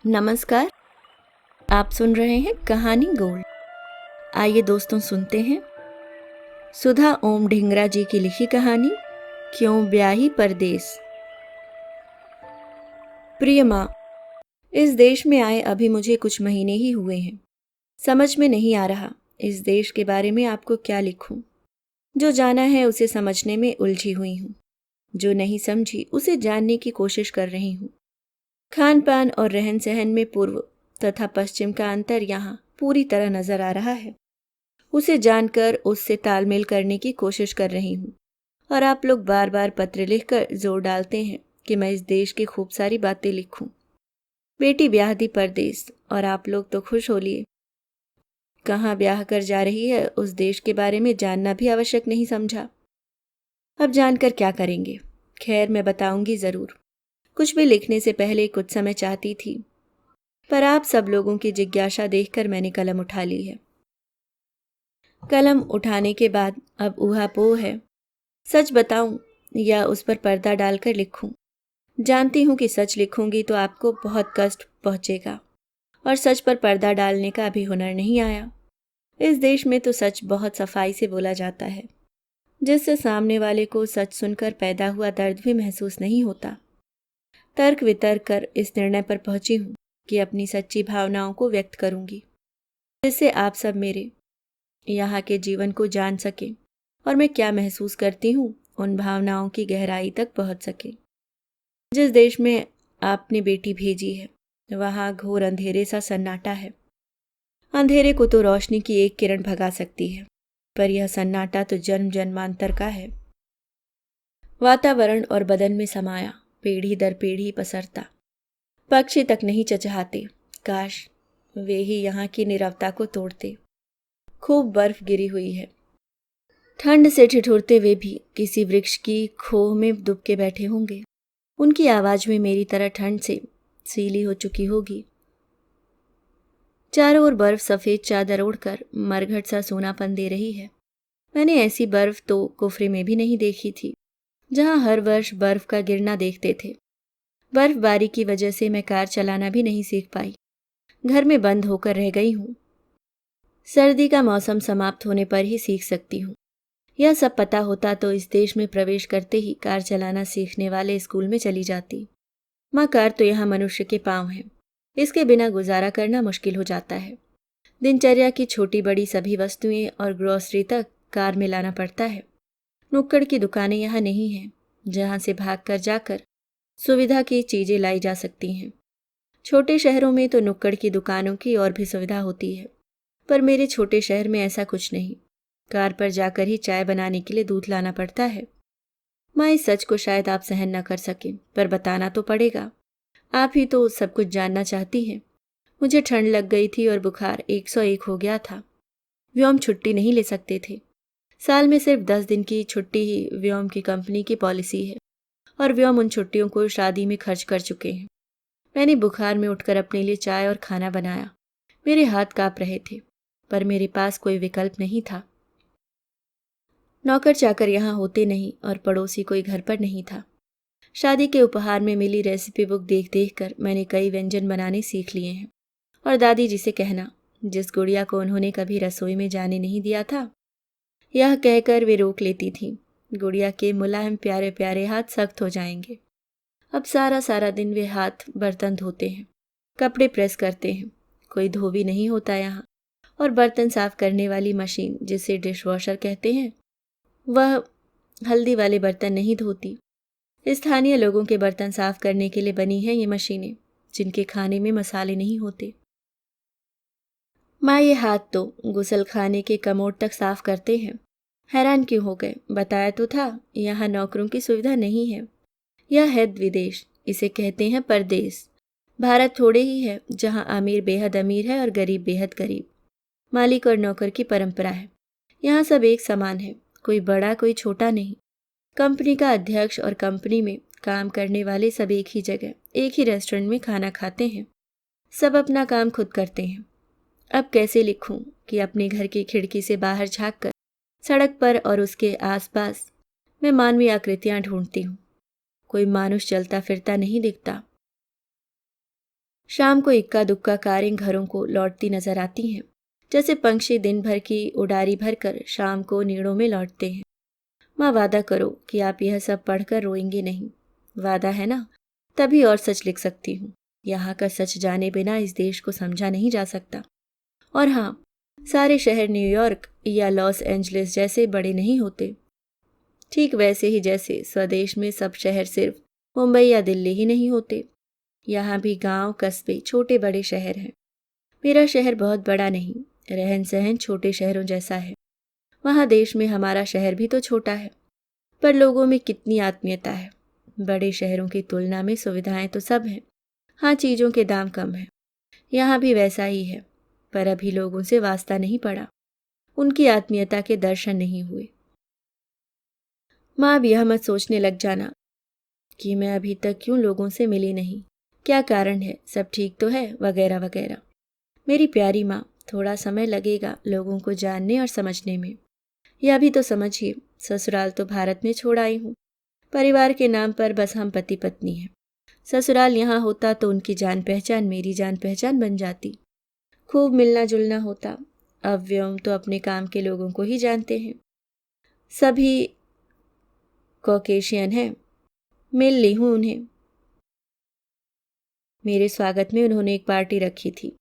नमस्कार। आप सुन रहे हैं कहानी गोल्ड। आइए दोस्तों सुनते हैं सुधा ओम ढिंगरा जी की लिखी कहानी क्यों ब्याही परदेस। प्रिय माँ, इस देश में आए अभी मुझे कुछ महीने ही हुए हैं। समझ में नहीं आ रहा इस देश के बारे में आपको क्या लिखूं। जो जाना है उसे समझने में उलझी हुई हूँ, जो नहीं समझी उसे जानने की कोशिश कर रही हूँ। खान पान और रहन सहन में पूर्व तथा पश्चिम का अंतर यहाँ पूरी तरह नजर आ रहा है। उसे जानकर उससे तालमेल करने की कोशिश कर रही हूँ और आप लोग बार बार पत्र लिखकर जोर डालते हैं कि मैं इस देश की खूब सारी बातें लिखूं। बेटी ब्याह दी परदेस और आप लोग तो खुश हो लिए। कहाँ ब्याह कर जा रही है उस देश के बारे में जानना भी आवश्यक नहीं समझा। अब जानकर क्या करेंगे? खैर, मैं बताऊंगी जरूर। कुछ भी लिखने से पहले कुछ समय चाहती थी, पर आप सब लोगों की जिज्ञासा देखकर मैंने कलम उठा ली है। कलम उठाने के बाद अब ऊहापोह है। सच बताऊं या उस पर पर्दा डालकर लिखूं? जानती हूं कि सच लिखूंगी तो आपको बहुत कष्ट पहुंचेगा और सच पर पर्दा डालने का अभी हुनर नहीं आया। इस देश में तो सच बहुत सफाई से बोला जाता है, जिससे सामने वाले को सच सुनकर पैदा हुआ दर्द भी महसूस नहीं होता। तर्क वितर्क कर इस निर्णय पर पहुंची हूं कि अपनी सच्ची भावनाओं को व्यक्त करूंगी, जिससे आप सब मेरे यहाँ के जीवन को जान सकें और मैं क्या महसूस करती हूँ उन भावनाओं की गहराई तक पहुँच सके। जिस देश में आपने बेटी भेजी है वहाँ घोर अंधेरे सा सन्नाटा है। अंधेरे को तो रोशनी की एक किरण भगा सकती है, पर यह सन्नाटा तो जन्म जन्मांतर का है। वातावरण और बदन में समाया, पीढ़ी दर पीढ़ी पसरता, पक्षी तक नहीं चचहाते। काश वे ही यहाँ की नीरवता को तोड़ते। खूब बर्फ गिरी हुई है। ठंड से ठिठुरते वे भी किसी वृक्ष की खोह में दुबके बैठे होंगे। उनकी आवाज में मेरी तरह ठंड से सीली हो चुकी होगी। चारों ओर बर्फ सफेद चादर ओढ़कर मरघट सा सोनापन दे रही है। मैंने ऐसी बर्फ तो कुफरी में भी नहीं देखी थी, जहां हर वर्ष बर्फ का गिरना देखते थे। बर्फबारी की वजह से मैं कार चलाना भी नहीं सीख पाई। घर में बंद होकर रह गई हूँ। सर्दी का मौसम समाप्त होने पर ही सीख सकती हूँ। यह सब पता होता तो इस देश में प्रवेश करते ही कार चलाना सीखने वाले स्कूल में चली जाती। माँ, कार तो यहाँ मनुष्य के पांव है। इसके बिना गुजारा करना मुश्किल हो जाता है। दिनचर्या की छोटी बड़ी सभी वस्तुएं और ग्रोसरी तक कार में लाना पड़ता है। नुक्कड़ की दुकानें यहाँ नहीं हैं, जहाँ से भाग कर जाकर सुविधा की चीजें लाई जा सकती हैं। छोटे शहरों में तो नुक्कड़ की दुकानों की और भी सुविधा होती है, पर मेरे छोटे शहर में ऐसा कुछ नहीं। कार पर जाकर ही चाय बनाने के लिए दूध लाना पड़ता है। माँ, इस सच को शायद आप सहन न कर सकें, पर बताना तो पड़ेगा। आप ही तो सब कुछ जानना चाहती हैं। मुझे ठंड लग गई थी और बुखार 101 हो गया था। व्योम छुट्टी नहीं ले सकते थे। साल में सिर्फ 10 दिन की छुट्टी ही व्योम की कंपनी की पॉलिसी है और व्योम उन छुट्टियों को शादी में खर्च कर चुके हैं। मैंने बुखार में उठकर अपने लिए चाय और खाना बनाया। मेरे हाथ कांप रहे थे, पर मेरे पास कोई विकल्प नहीं था। नौकर चाकर यहाँ होते नहीं और पड़ोसी कोई घर पर नहीं था। शादी के उपहार में मिली रेसिपी बुक देख देख कर मैंने कई व्यंजन बनाने सीख लिए हैं। और दादी जी से कहना, जिस गुड़िया को उन्होंने कभी रसोई में जाने नहीं दिया था, यह कहकर वे रोक लेती थीं, गुड़िया के मुलायम प्यारे प्यारे हाथ सख्त हो जाएंगे। अब सारा सारा दिन वे हाथ बर्तन धोते हैं, कपड़े प्रेस करते हैं। कोई धोबी नहीं होता यहाँ, और बर्तन साफ करने वाली मशीन, जिसे डिश वॉशर कहते हैं, वह हल्दी वाले बर्तन नहीं धोती। स्थानीय लोगों के बर्तन साफ करने के लिए बनी हैं ये मशीनें, जिनके खाने में मसाले नहीं होते। माँ, ये हाथ तो गुसल खाने के कमोड तक साफ करते हैं। हैरान क्यों हो गए? बताया तो था, यहाँ नौकरों की सुविधा नहीं है। यह है विदेश, इसे कहते हैं परदेश। भारत थोड़े ही है जहाँ अमीर बेहद अमीर है और गरीब बेहद गरीब। मालिक और नौकर की परंपरा है। यहाँ सब एक समान है, कोई बड़ा कोई छोटा नहीं। कंपनी का अध्यक्ष और कंपनी में काम करने वाले सब एक ही जगह एक ही रेस्टोरेंट में खाना खाते हैं। सब अपना काम खुद करते हैं। अब कैसे लिखूं कि अपने घर की खिड़की से बाहर झांककर सड़क पर और उसके आसपास मैं मानवीय आकृतियां ढूंढती हूँ। कोई मानुष चलता फिरता नहीं दिखता। शाम को इक्का दुक्का कारें घरों को लौटती नजर आती हैं, जैसे पंछी दिन भर की उड़ारी भरकर शाम को नीड़ों में लौटते हैं। माँ, वादा करो कि आप यह सब पढ़कर रोएंगे नहीं। वादा है ना? तभी और सच लिख सकती हूँ। यहाँ का सच जाने बिना इस देश को समझा नहीं जा सकता। और हाँ, सारे शहर न्यूयॉर्क या लॉस एंजलिस जैसे बड़े नहीं होते। ठीक वैसे ही जैसे स्वदेश में सब शहर सिर्फ मुंबई या दिल्ली ही नहीं होते। यहाँ भी गांव, कस्बे, छोटे बड़े शहर हैं। मेरा शहर बहुत बड़ा नहीं, रहन सहन छोटे शहरों जैसा है। वहाँ देश में हमारा शहर भी तो छोटा है, पर लोगों में कितनी आत्मीयता है। बड़े शहरों की तुलना में सुविधाएं तो सब हैं। हाँ, चीज़ों के दाम कम हैं। यहाँ भी वैसा ही है, पर अभी लोगों से वास्ता नहीं पड़ा, उनकी आत्मीयता के दर्शन नहीं हुए। माँ, अब यह मत सोचने लग जाना कि मैं अभी तक क्यों लोगों से मिली नहीं, क्या कारण है, सब ठीक तो है, वगैरह वगैरह। मेरी प्यारी माँ, थोड़ा समय लगेगा लोगों को जानने और समझने में। यह भी तो समझिए, ससुराल तो भारत में छोड़ आई हूँ। परिवार के नाम पर बस हम पति पत्नी हैं। ससुराल यहाँ होता तो उनकी जान पहचान मेरी जान पहचान बन जाती। खूब मिलना जुलना होता। अब व्योम तो अपने काम के लोगों को ही जानते हैं। सभी कॉकेशियन हैं, मिल ली हूँ उन्हें। मेरे स्वागत में उन्होंने एक पार्टी रखी थी।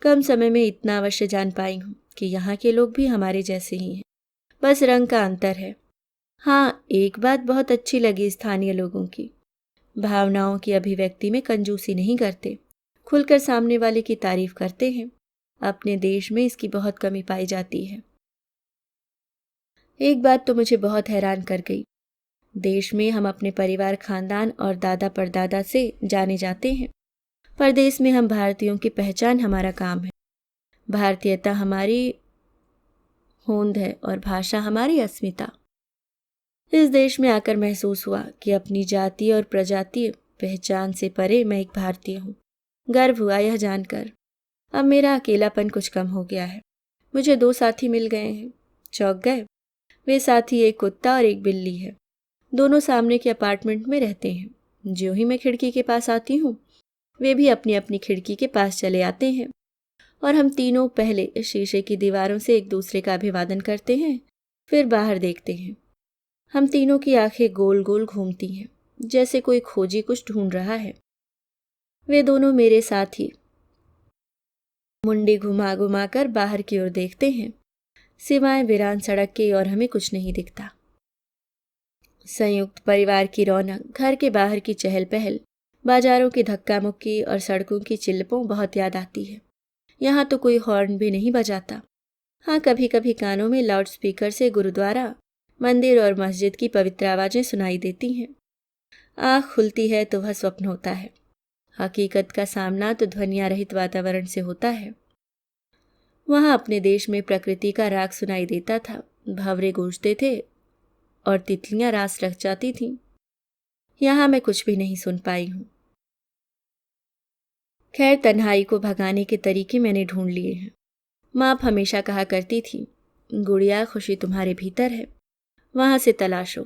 कम समय में इतना अवश्य जान पाई हूँ कि यहाँ के लोग भी हमारे जैसे ही हैं, बस रंग का अंतर है। हाँ, एक बात बहुत अच्छी लगी स्थानीय लोगों की, भावनाओं की अभिव्यक्ति में कंजूसी नहीं करते, खुलकर सामने वाले की तारीफ करते हैं। अपने देश में इसकी बहुत कमी पाई जाती है। एक बात तो मुझे बहुत हैरान कर गई। देश में हम अपने परिवार, खानदान और दादा परदादा से जाने जाते हैं। परदेश में हम भारतीयों की पहचान हमारा काम है। भारतीयता हमारी होंद है और भाषा हमारी अस्मिता। इस देश में आकर महसूस हुआ कि अपनी जातीय और प्रजातीय पहचान से परे मैं एक भारतीय हूँ। गर्व हुआ यह जानकर। अब मेरा अकेलापन कुछ कम हो गया है। मुझे 2 साथी मिल गए हैं। चौंक गए? वे साथी एक कुत्ता और एक बिल्ली है। दोनों सामने के अपार्टमेंट में रहते हैं। ज्यों ही मैं खिड़की के पास आती हूँ, वे भी अपनी अपनी खिड़की के पास चले आते हैं और हम तीनों पहले शीशे की दीवारों से एक दूसरे का अभिवादन करते हैं, फिर बाहर देखते हैं। हम तीनों की आंखें गोल गोल घूमती हैं, जैसे कोई खोजी कुछ ढूंढ रहा है। वे दोनों मेरे साथ ही मुंडी घुमा घुमा कर बाहर की ओर देखते हैं। सिवाय वीरान सड़क के और हमें कुछ नहीं दिखता। संयुक्त परिवार की रौनक, घर के बाहर की चहल पहल, बाजारों की धक्का मुक्की और सड़कों की चिल्लपों बहुत याद आती है। यहाँ तो कोई हॉर्न भी नहीं बजाता। हाँ, कभी कभी कानों में लाउड स्पीकर से गुरुद्वारा, मंदिर और मस्जिद की पवित्र आवाजें सुनाई देती हैं। आँख खुलती है तो वह स्वप्न होता है। हकीकत का सामना तो ध्वनिया रहित वातावरण से होता है। वहाँ अपने देश में प्रकृति का राग सुनाई देता था, भंवरे गूंजते थे और तितलियां रास रच जाती थीं। यहाँ मैं कुछ भी नहीं सुन पाई हूँ। खैर, तन्हाई को भगाने के तरीके मैंने ढूंढ लिए हैं। माँ हमेशा कहा करती थी, गुड़िया, खुशी तुम्हारे भीतर है, वहां से तलाशो,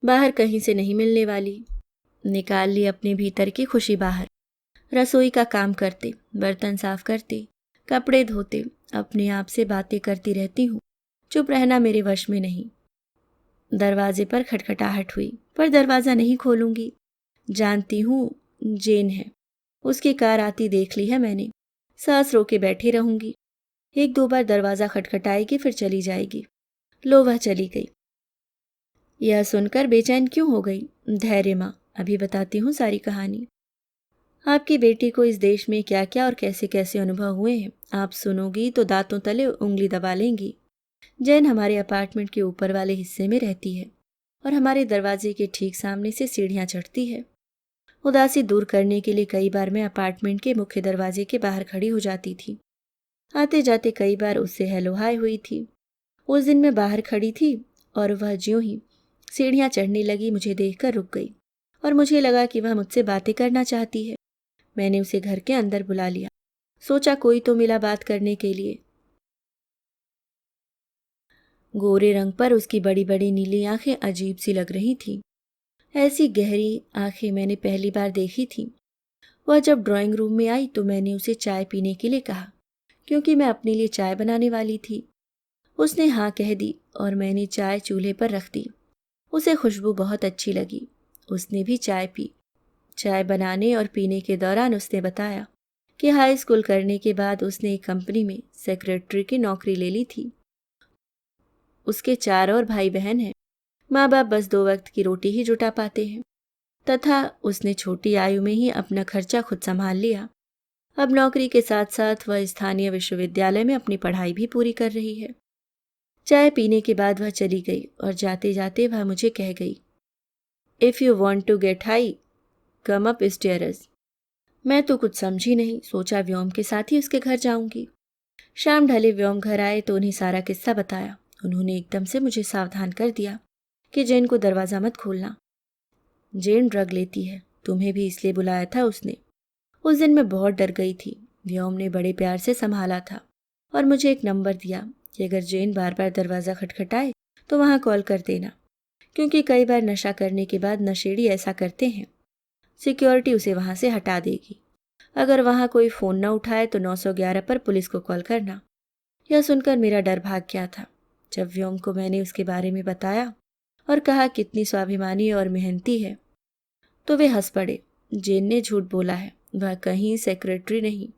बाहर कहीं से नहीं मिलने वाली। निकाल ली अपने भीतर की खुशी बाहर। रसोई का काम करते, बर्तन साफ करते, कपड़े धोते, अपने आप से बातें करती रहती हूँ। चुप रहना मेरे वश में नहीं। दरवाजे पर खटखटाहट हुई, पर दरवाजा नहीं खोलूंगी। जानती हूँ जेन है, उसकी कार आती देख ली है मैंने। सांस रोके बैठी रहूंगी। 1-2 बार दरवाजा खटखटाएगी, फिर चली जाएगी। लो, वह चली गई। यह सुनकर बेचैन क्यों हो गई? धैर्य माँ, अभी बताती हूँ सारी कहानी। आपकी बेटी को इस देश में क्या क्या और कैसे कैसे अनुभव हुए हैं, आप सुनोगी तो दांतों तले उंगली दबा लेंगी। जैन हमारे अपार्टमेंट के ऊपर वाले हिस्से में रहती है और हमारे दरवाजे के ठीक सामने से सीढ़ियां चढ़ती है। उदासी दूर करने के लिए कई बार मैं अपार्टमेंट के मुख्य दरवाजे के बाहर खड़ी हो जाती थी। आते जाते कई बार उससे हेलो हाय हुई थी। उस दिन मैं बाहर खड़ी थी और वह ज्यों ही सीढ़ियां चढ़ने लगी, मुझे देखकर रुक गई और मुझे लगा कि वह मुझसे बातें करना चाहती है। मैंने उसे घर के अंदर बुला लिया। सोचा कोई तो मिला बात करने के लिए। गोरे रंग पर उसकी बड़ी बड़ी नीली आंखें अजीब सी लग रही थीं। ऐसी गहरी आंखें मैंने पहली बार देखी थी। वह जब ड्राइंग रूम में आई तो मैंने उसे चाय पीने के लिए कहा, क्योंकि मैं अपने लिए चाय बनाने वाली थी। उसने हाँ कह दी और मैंने चाय चूल्हे पर रख दी। उसे खुशबू बहुत अच्छी लगी। उसने भी चाय पी। चाय बनाने और पीने के दौरान उसने बताया कि हाई स्कूल करने के बाद उसने एक कंपनी में सेक्रेटरी की नौकरी ले ली थी। उसके 4 और भाई बहन हैं। माँ बाप बस 2 वक्त की रोटी ही जुटा पाते हैं, तथा उसने छोटी आयु में ही अपना खर्चा खुद संभाल लिया। अब नौकरी के साथ साथ वह स्थानीय विश्वविद्यालय में अपनी पढ़ाई भी पूरी कर रही है। चाय पीने के बाद वह चली गई और जाते जाते वह मुझे कह गई, if you want to get high come upstairs. मैं तो कुछ समझी नहीं, सोचा व्योम के साथ ही उसके घर जाऊंगी। शाम ढले व्योम घर आए तो उन्हें सारा किस्सा बताया। उन्होंने एकदम से मुझे सावधान कर दिया कि जेन को दरवाज़ा मत खोलना। जेन ड्रग लेती है, तुम्हें भी इसलिए बुलाया था उसने। उस दिन मैं बहुत डर गई थी। व्योम ने बड़े प्यार से संभाला था और मुझे एक नंबर दिया कि अगर जेन बार बार दरवाज़ा खटखटाए तो वहाँ कॉल कर देना, क्योंकि कई बार नशा करने के बाद नशेड़ी ऐसा करते हैं। सिक्योरिटी उसे वहाँ से हटा देगी। अगर वहाँ कोई फ़ोन न उठाए तो 911 पर पुलिस को कॉल करना। यह सुनकर मेरा डर भाग गया था। जब व्योम को मैंने उसके बारे में बताया और कहा कितनी स्वाभिमानी और मेहनती है, तो वे हंस पड़े। जेन ने झूठ बोला है, वह कहीं सेक्रेटरी नहीं,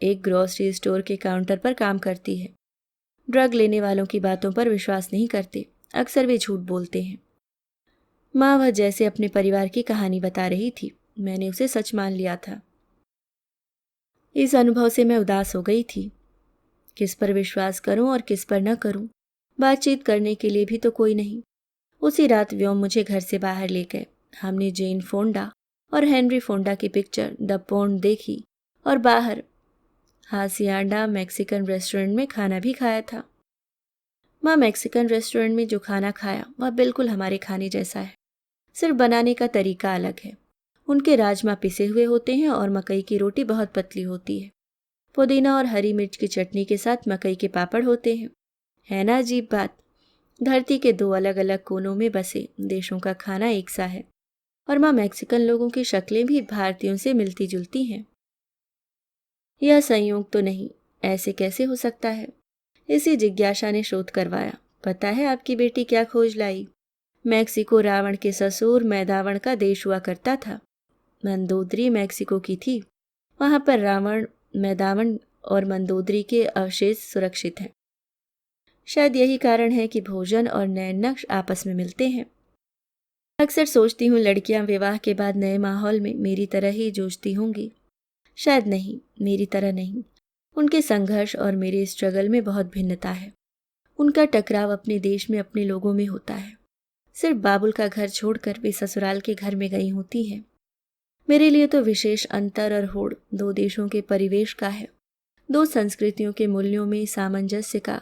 एक ग्रोसरी स्टोर के काउंटर पर काम करती है। ड्रग लेने वालों की बातों पर विश्वास नहीं करते, अक्सर वे झूठ बोलते हैं। माँ वह जैसे अपने परिवार की कहानी बता रही थी, मैंने उसे सच मान लिया था। इस अनुभव से मैं उदास हो गई थी। किस पर विश्वास करूं और किस पर न करूं, बातचीत करने के लिए भी तो कोई नहीं। उसी रात व्योम मुझे घर से बाहर ले गए। हमने जेन फोंडा और हेनरी फोंडा की पिक्चर द पॉन्ड देखी और बाहर हासियांडा मैक्सिकन रेस्टोरेंट में खाना भी खाया था। माँ, मैक्सिकन रेस्टोरेंट में जो खाना खाया वह बिल्कुल हमारे खाने जैसा है, सिर्फ बनाने का तरीका अलग है। उनके राजमा पिसे हुए होते हैं और मकई की रोटी बहुत पतली होती है। पुदीना और हरी मिर्च की चटनी के साथ मकई के पापड़ होते हैं। है ना अजीब बात? धरती के 2 अलग अलग कोनों में बसे देशों का खाना एक सा है, और माँ मैक्सिकन लोगों की शक्लें भी भारतीयों से मिलती जुलती हैं। यह संयोग तो नहीं, ऐसे कैसे हो सकता है? इसी जिज्ञासा ने शोध करवाया। पता है आपकी बेटी क्या खोज लाई? मैक्सिको रावण के ससुर मैदावण का देश हुआ करता था। मंदोदरी मैक्सिको की थी। वहां पर रावण, मैदावण और मंदोदरी के अवशेष सुरक्षित हैं। शायद यही कारण है कि भोजन और नए नक्श आपस में मिलते हैं। अक्सर सोचती हूँ लड़कियां विवाह के बाद नए माहौल में मेरी तरह ही जूझती होंगी। शायद नहीं, मेरी तरह नहीं। उनके संघर्ष और मेरे स्ट्रगल में बहुत भिन्नता है। उनका टकराव अपने देश में अपने लोगों में होता है। सिर्फ बाबुल का घर छोड़कर वे ससुराल के घर में गई होती हैं। मेरे लिए तो विशेष अंतर और होड़ 2 देशों के परिवेश का है, 2 संस्कृतियों के मूल्यों में सामंजस्य का।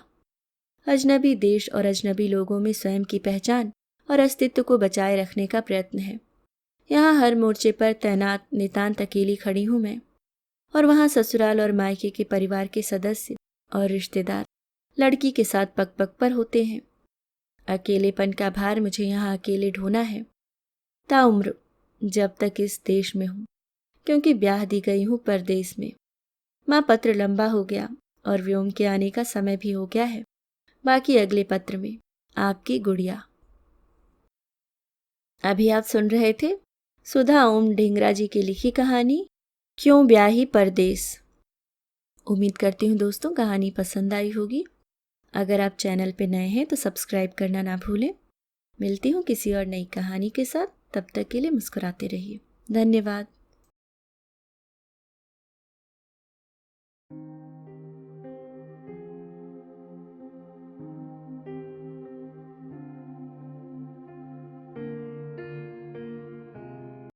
अजनबी देश और अजनबी लोगों में स्वयं की पहचान और अस्तित्व को बचाए रखने का प्रयत्न है। यहाँ हर मोर्चे पर तैनात नितांत अकेली खड़ी हूँ मैं, और वहाँ ससुराल और मायके के परिवार के सदस्य और रिश्तेदार लड़की के साथ पग पग पर होते हैं। अकेलेपन का भार मुझे यहाँ अकेले ढोना है, ताउम्र, जब तक इस देश में हूँ, क्योंकि ब्याह दी गई हूँ परदेश में। माँ, पत्र लंबा हो गया और व्योम के आने का समय भी हो गया है। बाकी अगले पत्र में। आपकी गुड़िया। अभी आप सुन रहे थे सुधा ओम ढींगरा जी की लिखी कहानी क्यों ब्याही परदेस। उम्मीद करती हूँ दोस्तों कहानी पसंद आई होगी। अगर आप चैनल पे नए हैं तो सब्सक्राइब करना ना भूलें। मिलती हूँ किसी और नई कहानी के साथ, तब तक के लिए मुस्कुराते रहिए। धन्यवाद।